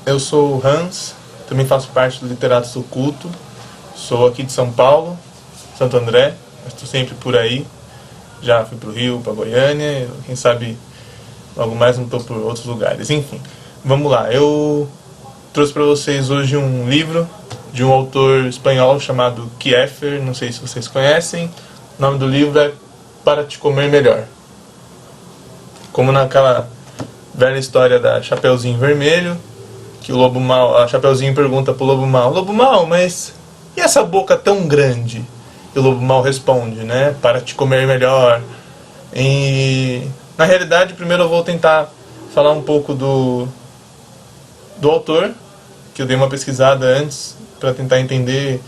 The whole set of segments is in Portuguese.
Eu sou o Hans, também faço parte do Literatos do Culto. Sou aqui de São Paulo, Santo André, mas estou sempre por aí. Já fui para o Rio, para Goiânia, quem sabe logo mais não estou por outros lugares. Enfim, vamos lá. Eu trouxe para vocês hoje um livro de um autor espanhol chamado Kiefer, não sei se vocês conhecem. O nome do livro é Para Te Comer Melhor. Como naquela velha história da Chapeuzinho Vermelho, que o lobo mau, a Chapeuzinho pergunta pro lobo mau, mas e essa boca tão grande? E o lobo mau responde, né, para te comer melhor. E na realidade, primeiro eu vou tentar falar um pouco do autor, que eu dei uma pesquisada antes para tentar entender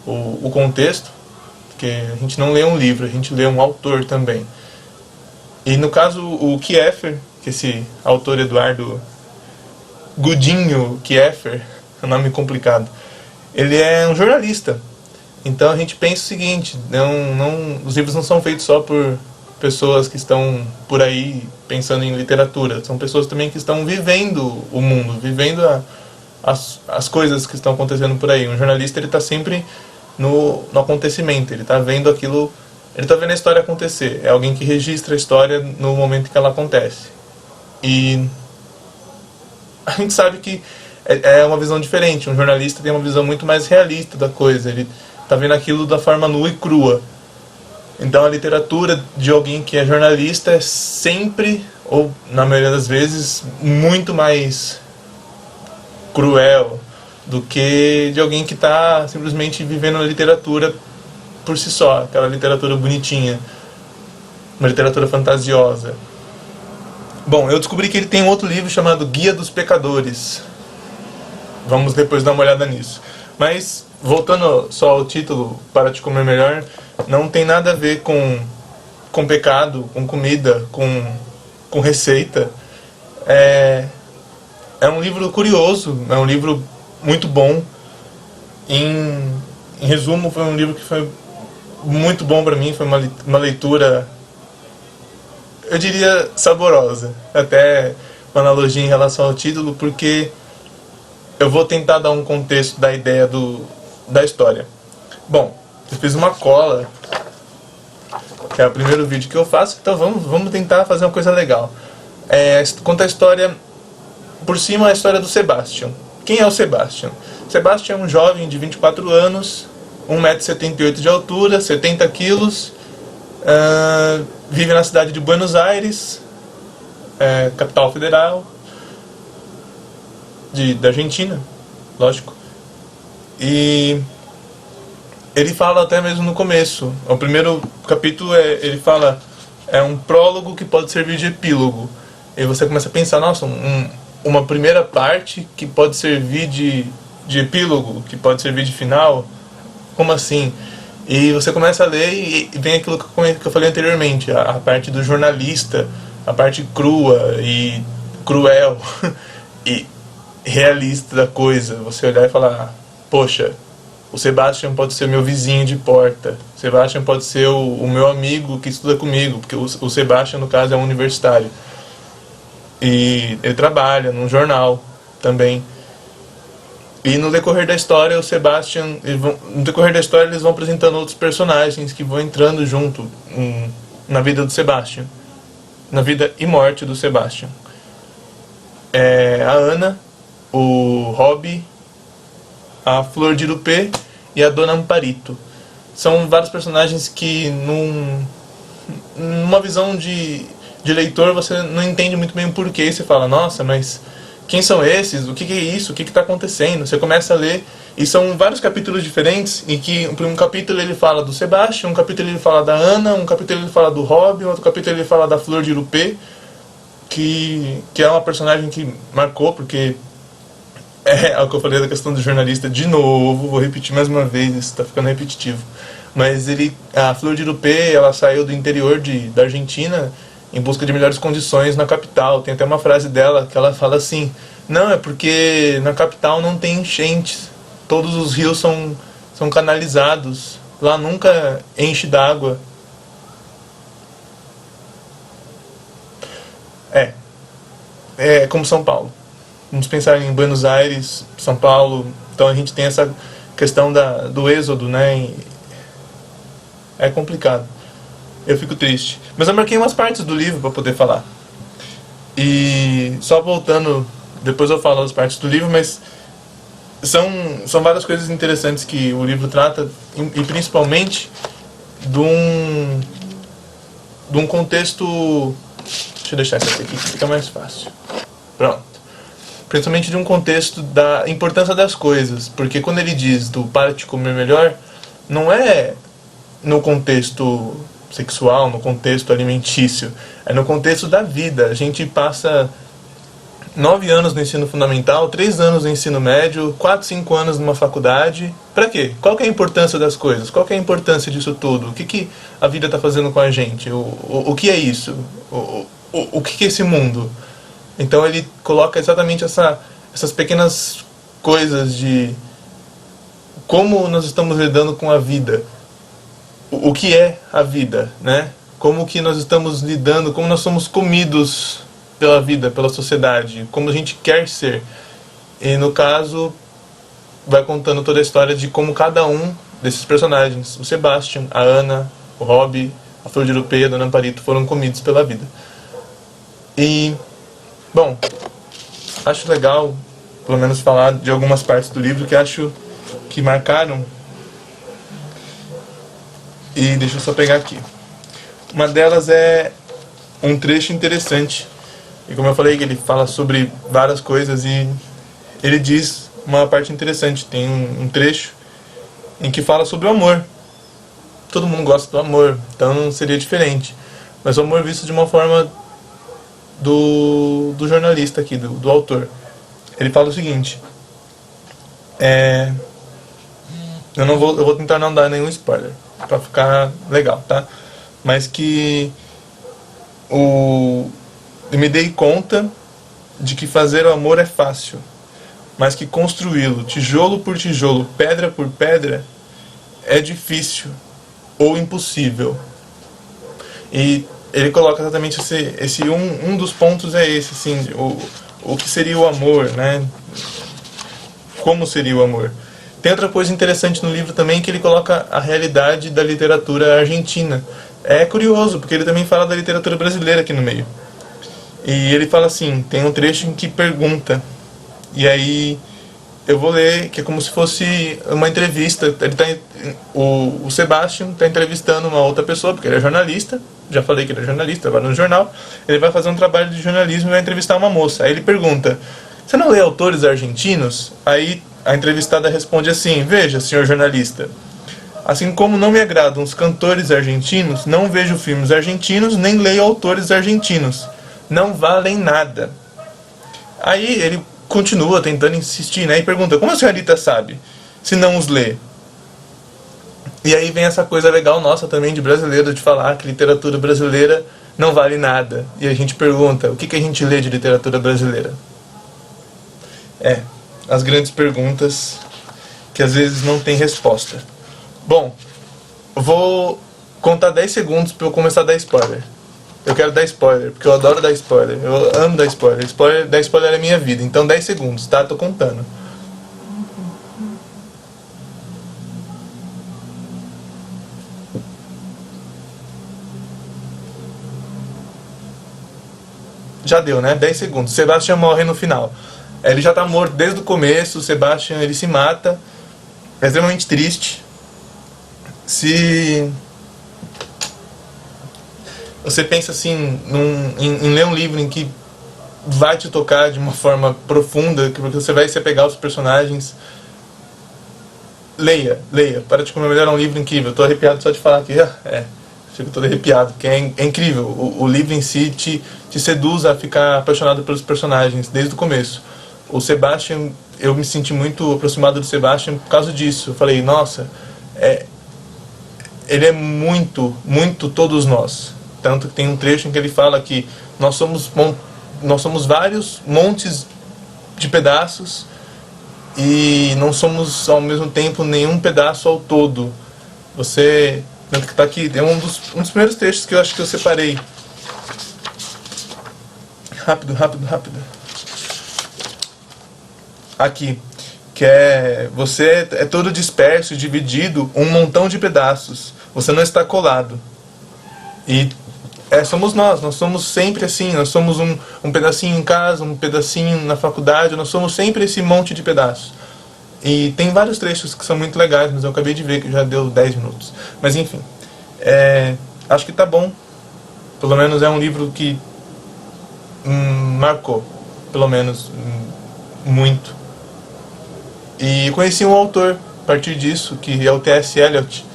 o contexto, porque a gente não lê um livro, a gente lê um autor também. E no caso, o Kiefer, que esse autor Eduardo Godinho Kiefer, é um nome complicado, ele é um jornalista. Então a gente pensa o seguinte, os livros não são feitos só por pessoas que estão por aí pensando em literatura, são pessoas também que estão vivendo o mundo, vivendo as coisas que estão acontecendo por aí. Um jornalista, ele está sempre no acontecimento, ele está vendo aquilo, ele está vendo a história acontecer, é alguém que registra a história no momento que ela acontece. E a gente sabe que é uma visão diferente. Um jornalista tem uma visão muito mais realista da coisa. Ele está vendo aquilo da forma nua e crua. Então a literatura de alguém que é jornalista é sempre, ou na maioria das vezes, muito mais cruel do que de alguém que está simplesmente vivendo a literatura por si só. Aquela literatura bonitinha. Uma literatura fantasiosa. Bom, eu descobri que ele tem um outro livro chamado Guia dos Pecadores. Vamos depois dar uma olhada nisso. Mas, voltando só ao título, Para Te Comer Melhor, não tem nada a ver com pecado, com comida, com receita. É um livro curioso, é um livro muito bom. Em resumo, foi um livro que foi muito bom para mim, foi uma leitura, eu diria, saborosa. Até uma analogia em relação ao título, porque eu vou tentar dar um contexto da ideia da história. Bom, eu fiz uma cola, que é o primeiro vídeo que eu faço, então vamos tentar fazer uma coisa legal. Conta a história, por cima, a história do Sebastian. Quem é o Sebastian? Sebastian é um jovem de 24 anos, 1,78 m de altura, 70 quilos, vive na cidade de Buenos Aires, capital federal da Argentina, lógico. E ele fala até mesmo no começo, o primeiro capítulo ele fala, é um prólogo que pode servir de epílogo. E você começa a pensar, nossa, uma primeira parte que pode servir de epílogo, que pode servir de final, como assim? E você começa a ler e vem aquilo que eu falei anteriormente, a parte do jornalista, a parte crua e cruel e realista da coisa. Você olhar e falar, poxa, o Sebastian pode ser o meu vizinho de porta, o Sebastian pode ser o meu amigo que estuda comigo, porque o Sebastian, no caso, é um universitário. E ele trabalha num jornal também. E no decorrer da história, o Sebastian, no decorrer da história eles vão apresentando outros personagens que vão entrando junto na vida do Sebastian, na vida e morte do Sebastian. A Ana, o Robbie, a Flor de Irupê e a Dona Amparito. São vários personagens que numa visão de leitor você não entende muito bem o porquê. Você fala, nossa, mas quem são esses? O que é isso? O que está acontecendo? Você começa a ler, e são vários capítulos diferentes, em que um capítulo ele fala do Sebastian, um capítulo ele fala da Ana, um capítulo ele fala do Robbie, outro capítulo ele fala da Flor de Irupê, que é uma personagem que marcou, porque é o que eu falei da questão do jornalista de novo, vou repetir mais uma vez, isso está ficando repetitivo. Mas a Flor de Irupê, ela saiu do interior da Argentina em busca de melhores condições na capital. Tem até uma frase dela que ela fala assim, não, é porque na capital não tem enchentes, todos os rios são canalizados, lá nunca enche d'água. É como São Paulo. Vamos pensar em Buenos Aires, São Paulo. Então a gente tem essa questão do êxodo, né? É complicado. Eu fico triste. Mas eu marquei umas partes do livro para poder falar. E só voltando, depois eu falo as partes do livro, mas são várias coisas interessantes que o livro trata, e principalmente de um contexto. Deixa eu deixar isso aqui que fica mais fácil. Pronto. Principalmente de um contexto da importância das coisas, porque quando ele diz do pare de comer melhor, não é no contexto sexual, no contexto alimentício, é no contexto da vida. A gente passa 9 anos no ensino fundamental, 3 anos no ensino médio, 4, 5 anos numa faculdade. Pra quê? Qual que é a importância das coisas? Qual que é a importância disso tudo? O que a vida está fazendo com a gente? O que é isso? O que é esse mundo? Então ele coloca exatamente essas pequenas coisas de como nós estamos lidando com a vida. O que é a vida, né? Como que nós estamos lidando, como nós somos comidos pela vida, pela sociedade, como a gente quer ser. E no caso, vai contando toda a história de como cada um desses personagens, o Sebastian, a Ana, o Robbie, a Flor de Europeia, a Dona Amparito, foram comidos pela vida. E, bom, acho legal, pelo menos, falar de algumas partes do livro que acho que marcaram. E deixa eu só pegar aqui. Uma delas é um trecho interessante. E como eu falei, ele fala sobre várias coisas e ele diz uma parte interessante. Tem um trecho em que fala sobre o amor. Todo mundo gosta do amor, então não seria diferente. Mas o amor visto de uma forma do jornalista aqui, do autor. Ele fala o seguinte. Eu vou tentar não dar nenhum spoiler, pra ficar legal, tá? Mas que eu me dei conta de que fazer o amor é fácil, mas que construí-lo tijolo por tijolo, pedra por pedra, é difícil ou impossível. E ele coloca exatamente um dos pontos é esse, assim, o que seria o amor, né? Como seria o amor? Tem outra coisa interessante no livro também, que ele coloca a realidade da literatura argentina. É curioso, porque ele também fala da literatura brasileira aqui no meio. E ele fala assim, tem um trecho em que pergunta, e aí eu vou ler, que é como se fosse uma entrevista. O Sebastian está entrevistando uma outra pessoa, porque ele é jornalista, já falei que ele é jornalista, trabalha no jornal. Ele vai fazer um trabalho de jornalismo e vai entrevistar uma moça. Aí ele pergunta, você não lê autores argentinos? Aí a entrevistada responde assim, veja, senhor jornalista, assim como não me agradam os cantores argentinos, não vejo filmes argentinos, nem leio autores argentinos. Não valem nada. Aí ele continua tentando insistir, né? E pergunta, como a senhorita sabe, se não os lê? E aí vem essa coisa legal nossa também de brasileiro, de falar que literatura brasileira não vale nada. E a gente pergunta, o que a gente lê de literatura brasileira? As grandes perguntas que às vezes não tem resposta. Bom, vou contar 10 segundos para eu começar a dar spoiler. Eu quero dar spoiler, porque eu adoro dar spoiler. Eu amo dar spoiler. Dar spoiler é minha vida. Então 10 segundos, tá? Tô contando. Já deu, né? 10 segundos. Sebastian morre no final. Ele já tá morto desde o começo. O Sebastian, ele se mata. É extremamente triste. Se você pensa assim em ler um livro em que vai te tocar de uma forma profunda, que você vai se apegar aos personagens, leia. Para de Comer Melhor é um livro incrível. Eu tô arrepiado só de falar aqui. Fico todo arrepiado, porque é incrível. O livro em si te seduz a ficar apaixonado pelos personagens desde o começo. O Sebastian, eu me senti muito aproximado do Sebastian por causa disso. Eu falei, nossa, ele é muito, muito todos nós. Tanto que tem um trecho em que ele fala que nós somos vários montes de pedaços e não somos ao mesmo tempo nenhum pedaço ao todo. Tanto que tá aqui, é um dos primeiros trechos que eu acho que eu separei. Rápido. Aqui. Que é... Você é todo disperso, dividido, um montão de pedaços. Você não está colado. E somos nós somos sempre assim. Nós somos um pedacinho em casa, um pedacinho na faculdade. Nós somos sempre esse monte de pedaços. E tem vários trechos que são muito legais, mas eu acabei de ver que já deu 10 minutos. Mas enfim, acho que tá bom. Pelo menos é um livro que marcou, pelo menos muito. E conheci um autor a partir disso, que é o T.S. Eliot.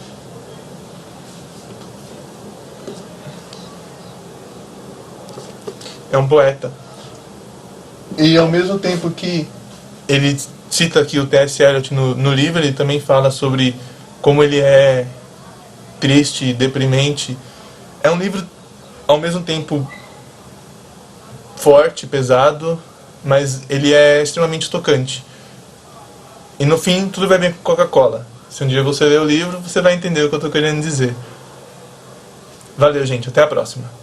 É um poeta. E ao mesmo tempo que ele cita aqui o T.S. Eliot no livro, ele também fala sobre como ele é triste e deprimente. É um livro ao mesmo tempo forte, pesado, mas ele é extremamente tocante. E no fim, tudo vai bem com Coca-Cola. Se um dia você ler o livro, você vai entender o que eu estou querendo dizer. Valeu, gente. Até a próxima.